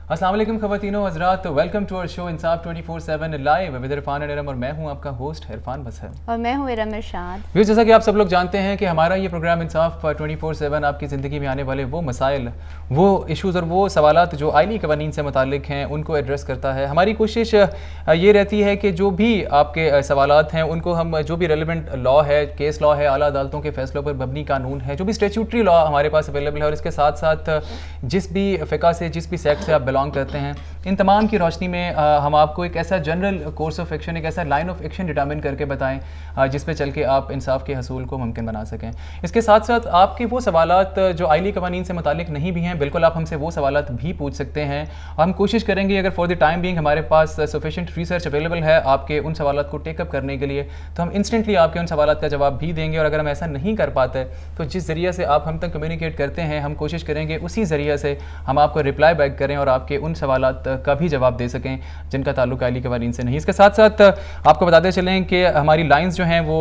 अस्सलाम वालेकुम ख़वातीनो हज़रात, welcome to our show Insaf 24/7 live with Irfan and Iram, और मैं हूं आपका होस्ट इरफान बसर और मैं हूं इरम इरशाद। व्यूअर्स, जैसा कि आप सब लोग जानते हैं कि हमारा ये प्रोग्राम इंसाफ 24/7 आपकी ज़िंदगी में आने वाले वो मसाइल, वो इशूज़ और वो सवालात जो आइनी कवानीन से मुतालिक हैं उनको एड्रेस करता है। हमारी कोशिश ये रहती है कि जो भी आपके सवालात हैं उनको हम, जो भी रेलिवेंट लॉ है, केस लॉ है, आला अदालतों के फैसलों पर मबनी कानून है, जो भी स्टैट्यूटरी लॉ हमारे पास अवेलेबल है, और इसके साथ साथ जिस भी फ़िक़ा से, जिस भी सेक्ट से आप बिलोंग करते हैं, इन तमाम की रोशनी में हम आपको एक ऐसा जनरल कोर्स ऑफ एक्शन, एक ऐसा लाइन ऑफ एक्शन डिटरमिन करके बताएं जिस पे चल के आप इंसाफ के हसूल को मुमकिन बना सकें। इसके साथ साथ आपके वो सवालात जो आइनी कवानीन से मुतालिक नहीं भी हैं, बिल्कुल आप हमसे वो सवालात भी पूछ सकते हैं। हम कोशिश करेंगे, अगर फॉर द टाइम बीइंग हमारे पास सफिशिएंट रिसर्च अवेलेबल है आपके उन सवालात को टेकअप करने के लिए, तो हम इंस्टेंटली आपके उन सवालात का जवाब भी देंगे। और अगर हम ऐसा नहीं कर पाते तो जिस ज़रिए से आप हम तक कम्युनिकेट करते हैं, हम कोशिश करेंगे उसी ज़रिए से हम आपको रिप्लाई बैक करें और आपके उन सवालात का भी जवाब दे सकें जिनका ताल्लुक आइनी कवानीन से नहीं। इसके साथ साथ आपको बताते चलें कि हमारी लाइंस जो हैं वो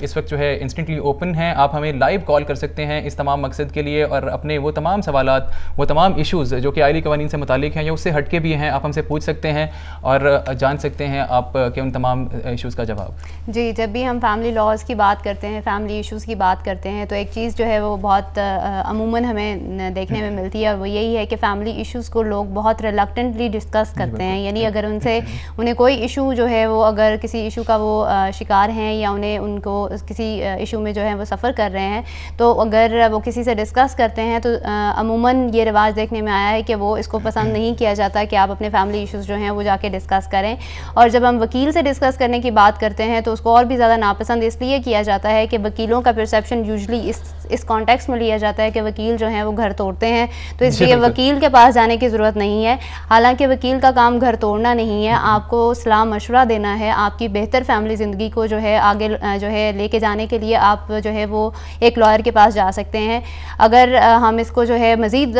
इस वक्त जो है इंस्टेंटली ओपन हैं। आप हमें लाइव कॉल कर सकते हैं इस तमाम मकसद के लिए, और अपने वो तमाम सवालात, वो तमाम इशूज़ जो कि आइनी कवानीन से मुतालिक हैं या उससे हटके भी हैं, आप हमसे पूछ सकते हैं और जान सकते हैं आप के उन तमाम इशूज़ का जवाब। जी, जब भी हम फैमिली लॉज की बात करते हैं, फैमिली इश्यूज़ की बात करते हैं, तो एक चीज़ जो है वो बहुत अमूमन हमें देखने में मिलती है, और वो यही है कि फ़ैमिली इश्यूज़ को लोग बहुत रिलक्टेंटली डिस्कस करते हैं। यानी अगर उन्हें कोई इशू जो है वो, अगर किसी इशू का वो शिकार हैं या उनको किसी इशू में जो है वो सफ़र कर रहे हैं, तो अगर वो किसी से डिस्कस करते हैं तो अमूमन ये रिवाज देखने में आया है कि वो इसको पसंद नहीं किया जाता कि आप अपने फैमिली इश्यूज़ जो हैं वो जाके डिस्कस करें। और जब हम वकील से डिस्कस करने की बात करते हैं तो उसको और भी ज़्यादा नापसंद इसलिए किया जाता है कि वकीलों का परसेप्शन यूजली इस कॉन्टेक्स्ट में लिया जाता है कि वकील जो हैं वो घर तोड़ते हैं, तो इसलिए वकील के पास जाने की ज़रूरत नहीं है। हालांकि वकील का काम घर तोड़ना नहीं है, आपको सलाह मशवरा देना है। आपकी बेहतर फैमिली ज़िंदगी को जो है आगे जो है लेके जाने के लिए आप जो है वो एक लॉयर के पास जा सकते हैं। अगर हम इसको जो है मज़ीद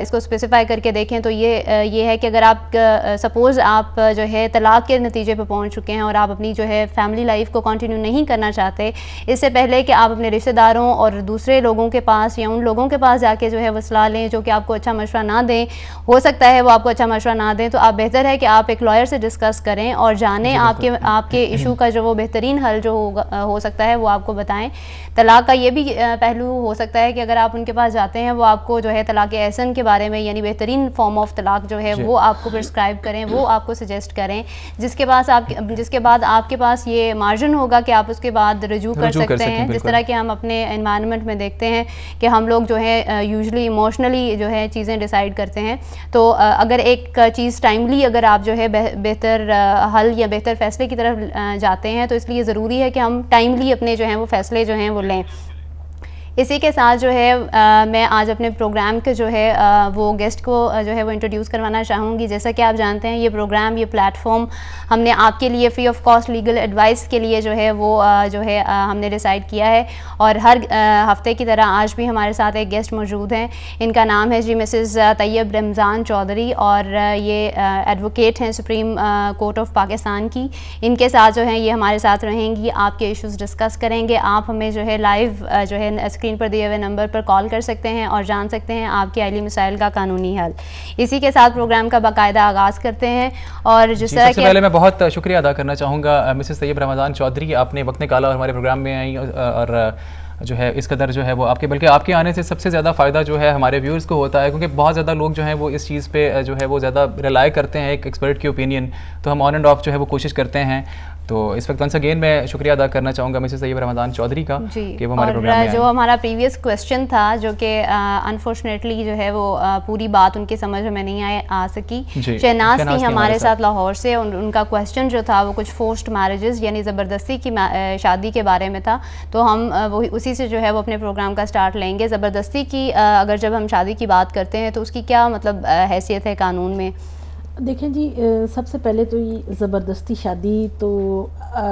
इसको स्पेसिफाई करके देखें तो ये है कि अगर आप सपोज़ आप जो है तलाक़ के नतीजे पर पहुँच चुके हैं और आप अपनी जो है फैमिली लाइफ को कंटिन्यू नहीं करना चाहते, इससे पहले कि आप अपने रिश्तेदारों और दूसरे लोगों के पास या उन लोगों के पास जाके जो है वो सलाह लें जो कि आपको अच्छा मशवरा ना दें, हो सकता है वो आपको अच्छा मशवरा ना दें, तो आप बेहतर है कि आप एक लॉयर से डिस्कस करें और जानें आपके इशू का जो वो बेहतरीन हल जो हो सकता है वो आपको बताएं। तलाक़ का ये भी पहलू हो सकता है कि अगर आप उनके पास जाते हैं वो आपको जो है तलाक़ एहसन के बारे में, यानी बेहतरीन फॉर्म ऑफ तलाक़ जो है वो आपको प्रिस्क्राइब करें, वो आपको सजेस्ट करें, जिसके बाद आपके पास ये मार्जिन होगा कि आप उसके बाद रजू कर सकते हैं। जिस तरह के हम अपने एनवायरनमेंट में देखते हैं कि हम लोग जो है यूजुअली इमोशनली जो है चीज़ें डिसाइड करते हैं, तो अगर एक चीज़ टाइमली अगर आप जो है बेहतर हल या बेहतर फैसले की तरफ जाते हैं, तो इसलिए ज़रूरी है कि हम टाइमली अपने जो हैं वो फैसले जो हैं वो लें। इसी के साथ जो है मैं आज अपने प्रोग्राम के जो है वो गेस्ट को जो है वो इंट्रोड्यूस करवाना चाहूँगी। जैसा कि आप जानते हैं ये प्रोग्राम, ये प्लेटफॉर्म हमने आपके लिए free of cost legal advice के लिए जो है वो हमने डिसाइड किया है, और हर हफ्ते की तरह आज भी हमारे साथ एक गेस्ट मौजूद हैं। इनका नाम है जी मिसेस तैयब रमज़ान चौधरी, और ये एडवोकेट हैं सुप्रीम कोर्ट ऑफ पाकिस्तान की। इनके साथ जो है ये हमारे साथ रहेंगी, आपके इश्यूज़ डिस्कस करेंगे। आप हमें जो है लाइव जो है स्क्रीन पर दिए हुए नंबर पर कॉल कर सकते हैं और जान सकते हैं आपके आइली मसाइल का कानूनी हल। इसी के साथ प्रोग्राम का बाकायदा आगाज़ करते हैं। और जिस तरह सबसे पहले मैं बहुत शुक्रिया अदा करना चाहूँगा मिसेस तैयब रमज़ान चौधरी, आपने वक्त निकाला और हमारे प्रोग्राम में आई, और जो है इस कदर जो है वो आपके, बल्कि आपके आने से सबसे ज़्यादा फ़ायदा जो है हमारे व्यूअर्स को होता है, क्योंकि बहुत ज़्यादा लोग जो हैं वो इस चीज़ पे जो है वो ज़्यादा रिलाई करते हैं एक एक्सपर्ट की ओपिनियन, तो हम ऑन एंड ऑफ जो है वो कोशिश करते हैं। तो इस वक्त वंस अगेन मैं शुक्रिया अदा करना चाहूँगा मिसेस तैयब रमज़ान चौधरी का कि वो हमारे प्रोग्राम में जो हमारा प्रीवियस क्वेश्चन था, जो कि अनफॉर्चुनेटली जो है वो पूरी बात उनकी समझ में नहीं आ सकी। शहनाज थी हमारे साथ लाहौर से, उनका क्वेश्चन जो था वो कुछ फोर्स्ड मैरिजेस यानी ज़बरदस्ती की शादी के बारे में था, तो हम वो उसी से जो है वो अपने प्रोग्राम का स्टार्ट लेंगे। ज़बरदस्ती की अगर जब हम शादी की बात करते हैं तो उसकी क्या मतलब हैसियत है कानून में? देखें जी, सबसे पहले तो ये ज़बरदस्ती शादी तो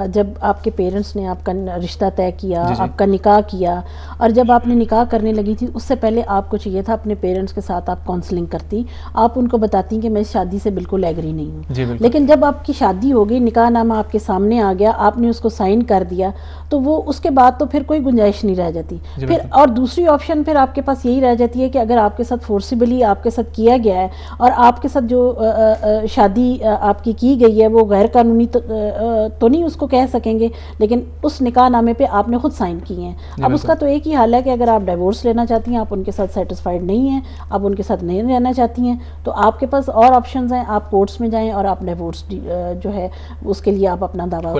जब आपके पेरेंट्स ने आपका रिश्ता तय किया, आपका निकाह किया, और जब आपने निकाह करने लगी थी उससे पहले आपको चाहिए था अपने पेरेंट्स के साथ आप काउंसलिंग करती, आप उनको बताती कि मैं इस शादी से बिल्कुल एग्री नहीं हूँ। लेकिन जब आपकी शादी हो गई, निकाहनामा आपके सामने आ गया, आपने उसको साइन कर दिया, तो वो उसके बाद तो फिर कोई गुंजाइश नहीं रह जाती। फिर और दूसरी ऑप्शन फिर आपके पास यही रह जाती है कि अगर आपके साथ फोर्सिबली आपके साथ किया गया है और आपके साथ जो शादी आपकी की गई है वो गैर कानूनी तो नहीं उसको कह सकेंगे, लेकिन उस निकाहनामे पे आपने खुद साइन किए हैं। अब उसका तो एक ही हाल है कि अगर आप डिवोर्स लेना चाहती हैं, आप उनके साथ सेटिस्फाइड नहीं हैं, आप उनके साथ नहीं रहना चाहती हैं, तो आपके पास और ऑप्शंस हैं, आप कोर्ट्स में जाएं और आप डिवोर्स जो है उसके लिए आप अपना दावा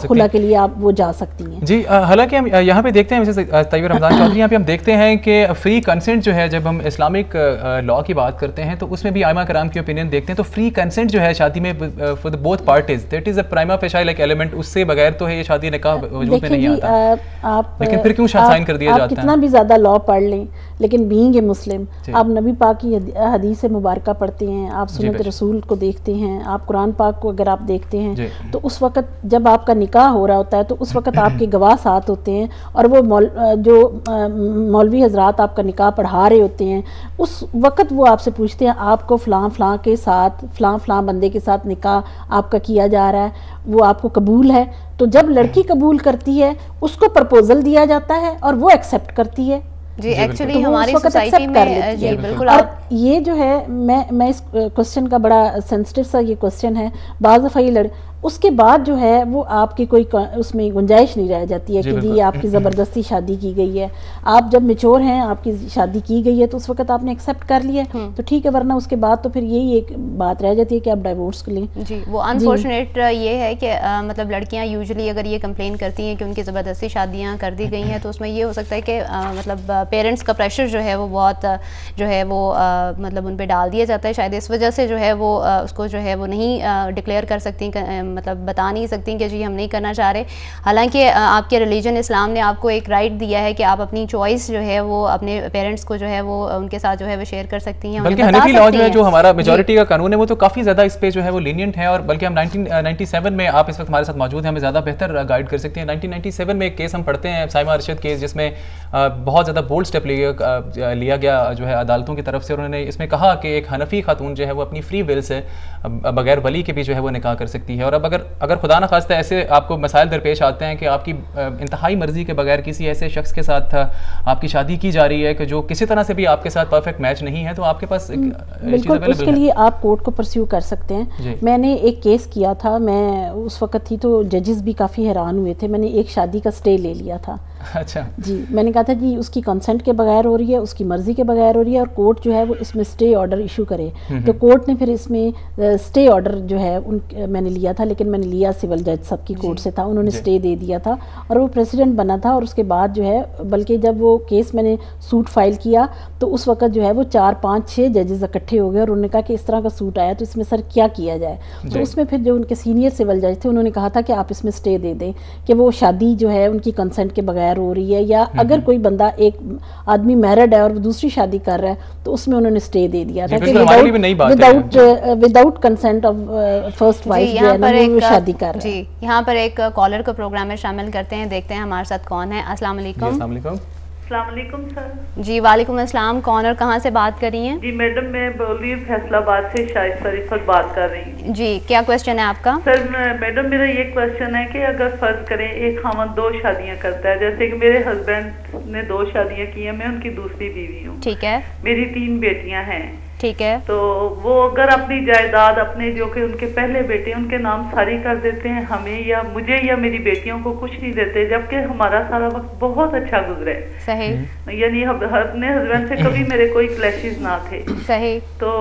खुला के लिए आप वो जा सकती हैं जी। हालांकि हम यहाँ पे देखते हैं, जैसे तैयब रमज़ान चौधरी, यहाँ पे हम देखते हैं कि फ्री कंसेंट जो है, जब हम इस्लामिक लॉ की बात करते हैं तो उसमें भी आइमा कराम की ओपिनियन देखते हैं, तो फ्री कंसेंट जो है शादी में for the both parties, that is a prima facial like element, उससे बगैर तो है ये शादी निकाह वजूद में नहीं आता। आप लेकिन फिर क्यों साइन कर दिया जाता है? कितना भी ज़्यादा लॉ पढ़ लें, लेकिन बीइंग ए मुस्लिम आप नबी पाक की हदीस मुबारका पढ़ते हैं, आप सुन्नत रसूल को देखते हैं, आप कुरान पाक को अगर आप देखते हैं, तो उस वक़्त जब आपका निकाह हो रहा होता है तो उस वक़्त आपके गवाह साथ होते हैं और वो जो मौलवी हजरात आपका निकाह पढ़ा रहे होते हैं, उस वक़्त वो आपसे पूछते हैं आपको फ़लाँ फ़लाँ के साथ फ़लाँ बंदे के साथ निकाह आपका किया जा रहा है, वो आपको कबूल है? तो जब लड़की कबूल करती है उसको प्रपोजल दिया जाता है और वो एक्सेप्ट करती है जी। एक्चुअली हमारी सोसाइटी में जी बिल्कुल। और ये जो है मैं इस क्वेश्चन का बड़ा सेंसिटिव सा ये क्वेश्चन है, बाज़ दफ़ा ये उसके बाद जो है वो आपकी कोई उसमें गुंजाइश नहीं रह जाती है कि जी आपकी ज़बरदस्ती शादी की गई है। आप जब मैच्योर हैं, आपकी शादी की गई है, तो उस वक्त आपने एक्सेप्ट कर लिया तो ठीक है, वरना उसके बाद तो फिर यही एक बात रह जाती है कि आप डिवोर्स कर लें। जी, वो अनफॉर्चुनेट ये है कि मतलब लड़कियां यूजुअली अगर ये कंप्लेन करती हैं कि उनकी ज़बरदस्ती शादियाँ कर दी गई हैं, तो उसमें ये हो सकता है कि मतलब पेरेंट्स का प्रेशर जो है वो बहुत जो है वो मतलब उन पर डाल दिया जाता है, शायद इस वजह से जो है वो उसको जो है वो नहीं डिक्लेयर कर सकती, मतलब बता नहीं सकती कि जी हम नहीं करना चाह रहे। हालांकि आपके रिलीजन इस्लाम ने आपको एक राइट दिया है कि आप अपनी चॉइस जो है वो अपने पेरेंट्स को जो है वो उनके साथ जो है वो शेयर कर सकती हैं। बल्कि हनीफी लॉ जो है, जो हमारा मेजॉरिटी का कानून है, वो तो काफ़ी ज़्यादा इस पे जो है वो लीनियंट है। और बल्कि हम 1997 में, आप इस वक्त हमारे साथ मौजूद हैं, हमें ज़्यादा बेहतर गाइड कर सकते हैं। 1997 में एक केस हम पढ़ते हैं, साइमा अरशद केस, जिसमें बहुत ज़्यादा बोल्ड स्टेप लिया गया जो है अदालतों की तरफ से। उन्होंने इसमें कहा कि एक हनफी खातून जो है वो अपनी फ्री विल से बगैर वली के भी जो है वो निकाह कर सकती है। और अब अगर खुदा न खास्ता ऐसे आपको मसाइल दरपेश आते हैं कि आपकी इंतहाई मर्जी के बगैर किसी ऐसे शख्स के साथ आपकी शादी की जा रही है कि जो किसी तरह से भी आपके साथ परफेक्ट मैच नहीं है, तो आपके पास बिल्कुल उसके लिए आप कोर्ट को परस्यू कर सकते हैं। मैंने एक केस किया था, मैं उस वक्त थी तो जजेस भी काफ़ी हैरान हुए थे। मैंने एक शादी का स्टे ले लिया था। अच्छा जी, मैंने कहा था जी उसकी कंसेंट के बगैर हो रही है, उसकी मर्जी के बगैर हो रही है और कोर्ट जो है वो इसमें स्टे ऑर्डर इशू करे। तो कोर्ट ने फिर इसमें स्टे ऑर्डर जो है मैंने लिया था, लेकिन मैंने लिया सिविल जज सब की कोर्ट से था, उन्होंने स्टे दे दिया था और वो प्रेसिडेंट बना था। और उसके बाद जो है, बल्कि जब वो केस मैंने सूट फाइल किया तो उस वक्त जो है वो 4, 5, 6 जजेस इकट्ठे हो गए और उन्होंने कहा कि इस तरह का सूट आया तो इसमें सर क्या किया जाए। तो उसमें फिर जो उनके सीनियर सिविल जज थे उन्होंने कहा था कि आप इसमें स्टे दे दें कि वो शादी जो है उनकी कंसेंट के बगैर हो रही है, या अगर कोई बंदा, एक आदमी मैरिड है और वो दूसरी शादी कर रहा है, तो उसमें उन्होंने स्टे दे दिया था कि without consent of first wife जो है ना वो शादी कर रहा है। जी, यहाँ पर एक कॉलर को प्रोग्राम में शामिल करते हैं, देखते हैं हमारे साथ कौन है। अस्सलाम वालेकुम। अस्सलाम वालेकुम सर। जी वालेकुम अस्सलाम। कौन और कहाँ से बात कर रही हैं? जी मैडम, मैं बोल रही हूँ फैसलाबाद से, शाहिद शरीफत बात कर रही हूँ। जी, क्या क्वेश्चन है आपका? सर मैडम, मेरा ये क्वेश्चन है कि अगर फर्ज करें एक खामन 2 शादियाँ करता है, जैसे कि मेरे हस्बैंड ने 2 शादियाँ की हैं, मैं उनकी दूसरी बीवी हूँ। ठीक है। मेरी 3 बेटियाँ हैं। ठीक है। तो वो अगर अपनी जायदाद अपने जो कि उनके पहले बेटे उनके नाम सारी कर देते हैं, हमें या मुझे या मेरी बेटियों को कुछ नहीं देते, जबकि हमारा सारा वक्त बहुत अच्छा गुजरे। सही। यानी अपने हस्बैंड से कभी मेरे कोई क्लैशेस ना थे। सही। तो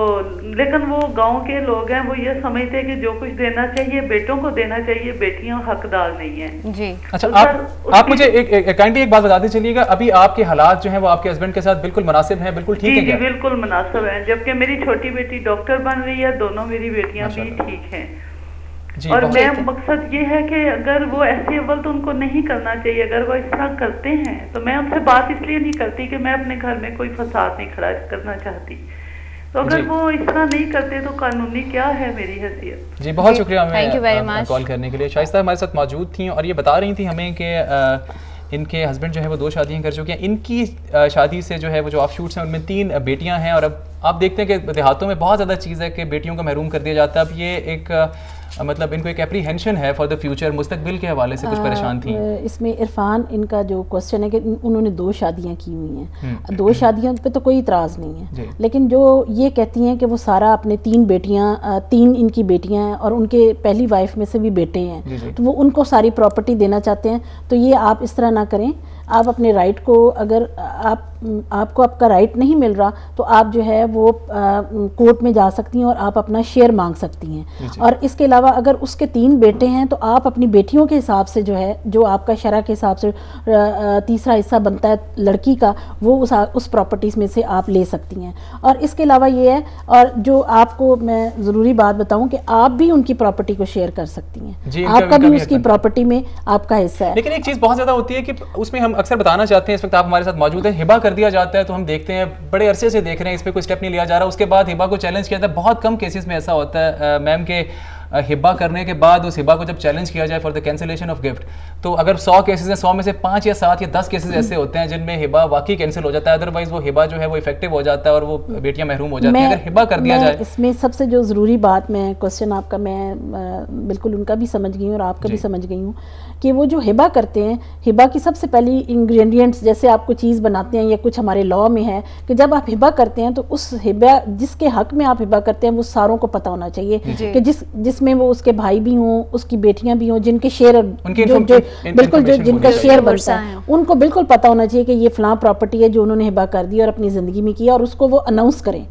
लेकिन वो गांव के लोग हैं, वो ये समझते हैं कि जो कुछ देना चाहिए बेटों को देना चाहिए, बेटियां हकदार नहीं है। जी। अच्छा, तो आप मुझे काइंडली एक बात बताते चलिएगा, अभी आपके हालात जो हैं वो आपके हस्बैंड के साथ बिल्कुल मुनासिब हैं, बिल्कुल ठीक है क्या? बिल्कुल मुनासिब है, जबकि मेरी छोटी बेटी डॉक्टर बन रही है, दोनों मेरी बेटियां भी ठीक हैं। और मैं मकसद ये है कि अगर वो ऐसे अव्वल तो उनको नहीं करना चाहिए, अगर वो इस तरह करते हैं तो मैं उनसे बात इसलिए नहीं करती कि मैं अपने घर में कोई फसाद नहीं खड़ा करना चाहती। तो अगर वो इस तरह नहीं करते तो कानूनी क्या है मेरी हैसियत। जी बहुत शुक्रिया हमें कॉल करने के लिए। शाइस्ता हमारे साथ मौजूद थी और ये बता रही थी हमें कि इनके हस्बैंड जो है वो 2 शादियां कर चुके हैं। इनकी शादी से जो है वो जो ऑफ शूट्स हैं उनमें 3 बेटियां हैं और अब आप देखते हैं कि देहातों में बहुत ज़्यादा चीज़ है कि बेटियों को महरूम कर दिया जाता है। अब ये एक मतलब इनको एक एप्रीहेंशन है फॉर द फ्यूचर, मुस्तकबिल के हवाले से कुछ परेशान थी। इसमें इरफान इनका जो क्वेश्चन है कि उन्होंने 2 शादियां की हुई हैं, 2 शादियों पे तो कोई इतराज़ नहीं है, लेकिन जो ये कहती हैं कि वो सारा अपने 3 इनकी बेटियां हैं और उनके पहली वाइफ में से भी बेटे हैं, तो वो उनको सारी प्रॉपर्टी देना चाहते हैं। तो ये आप इस तरह ना करें। आप अपने राइट को, अगर आपको आपका राइट नहीं मिल रहा तो आप जो है वो कोर्ट में जा सकती हैं और आप अपना शेयर मांग सकती हैं। और इसके अलावा अगर उसके 3 बेटे हैं तो आप अपनी बेटियों के हिसाब से जो है, जो आपका शरअ के हिसाब से तीसरा हिस्सा बनता है लड़की का, वो उस प्रॉपर्टीज़ में से आप ले सकती हैं। और इसके अलावा ये है, और जो आपको मैं ज़रूरी बात बताऊं कि आप भी उनकी प्रॉपर्टी को शेयर कर सकती हैं, आपका भी उसकी प्रॉपर्टी में आपका हिस्सा है। लेकिन एक चीज़ बहुत ज़्यादा होती है कि उसमें हम अक्सर बताना चाहते हैं, इस वक्त आप हमारे साथ मौजूद हैं, हिबा कर दिया जाता है तो हम देखते हैं बड़े अरसे से देख रहे हैं इस पर कोई स्टेप नहीं लिया जा रहा। उसके बाद हिबा को चैलेंज किया जाता है। बहुत कम केसेस में ऐसा होता है मैम के हिबा करने के बाद उस हिबा को जब चैलेंज किया जाए for the cancellation of gift, तो अगर 100 केसेस हैं 100 में से 5 या 7 या 10 केसेस ऐसे होते हैं जिनमें हिबा वाकई कैंसिल हो जाता है। अदरवाइज वो हिबा जो है वो इफेक्टिव हो जाता है और वो बेटियां महरूम हो जाती हैं अगर हिबा कर दिया जाए। इसमें सबसे जो ज़रूरी बात, मैं क्वेश्चन आपका मैं बिल्कुल उनका भी समझ गई हूँ और आपका भी समझ गई हूँ कि वो जो हिबा करते हैं, हिबा की सबसे पहली इंग्रेडिएंट्स, जैसे आप कोई चीज़ बनाते हैं या कुछ हमारे लॉ में है कि जब आप हिबा करते हैं तो उस हिबा जिसके हक में आप हिबा करते हैं वो सारों को पता होना चाहिए कि जिसमें वो उसके भाई भी हों, उसकी बेटियां भी हों, जिनके शेयर बिल्कुल जो जिनका शेयर बनता है उनको बिल्कुल पता होना चाहिए कि ये फलां प्रॉपर्टी है जो उन्होंने हिबा कर दी और अपनी ज़िंदगी में किया और उसको वो अनाउंस करें।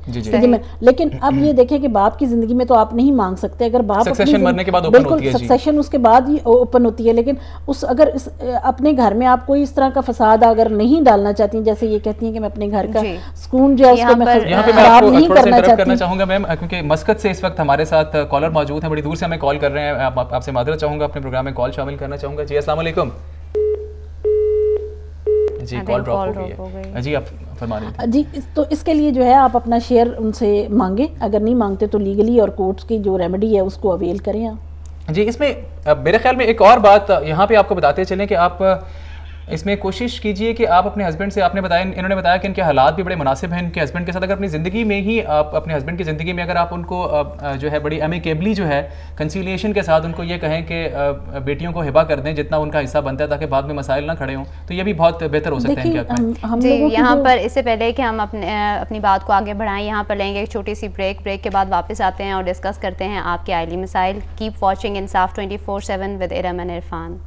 लेकिन अब ये देखें कि बाप की ज़िंदगी में तो आप नहीं मांग सकते, अगर बाप बिल्कुल सक्सेशन उसके बाद ही ओपन होती है, लेकिन अगर अपने घर में आप कोई इस तरह का फसाद अगर नहीं डालना चाहती, जैसे ये कहती हैं कि मैं अपने घर का सुकून जो है उसको मैं खराब नहीं करना चाहूंगा मैम, क्योंकि मस्कत से इस वक्त हमारे साथ कॉलर मौजूद हैं, बड़ी दूर से हमें कॉल कर रहे हैं। आपसे माजरत चाहूंगा, अपने प्रोग्राम में कॉल शामिल करना चाहूंगा। जी अस्सलाम वालेकुम। जी कॉल ड्रॉप हो गई है। जी आप फरमा रहे थे। जी तो इसके लिए जो है आप अपना शेयर उनसे मांगे, अगर नहीं मांगते तो लीगली और कोर्ट्स की जो रेमेडी है उसको अवेल करें आप। जी इसमें मेरे ख्याल में एक और बात यहाँ पे आपको बताते चलें कि आप इसमें कोशिश कीजिए कि आप अपने हस्बैंड से, आपने बताया, इन्होंने बताया कि इनके हालात भी बड़े मुनासिब हैं इनके हस्बैंड के साथ, अगर अपनी ज़िंदगी में ही आप अपने हस्बैंड की ज़िंदगी में अगर आप उनको जो है बड़ी अमिकेबली जो है कंसीलिएशन के साथ उनको ये कहें कि बेटियों को हिबा कर दें जितना उनका हिस्सा बनता है ताकि बाद में मसाइल ना खड़े हों, तो ये भी बहुत बेहतर हो सकता है। जी यहाँ पर इससे पहले कि हम अपनी बात को आगे बढ़ाएं, यहाँ पर लेंगे एक छोटी सी ब्रेक के बाद वापस आते हैं और डिस्कस करते हैं आपके आइली मसाइल। Keep watching Insaf 24/7 with Iram and Irfan.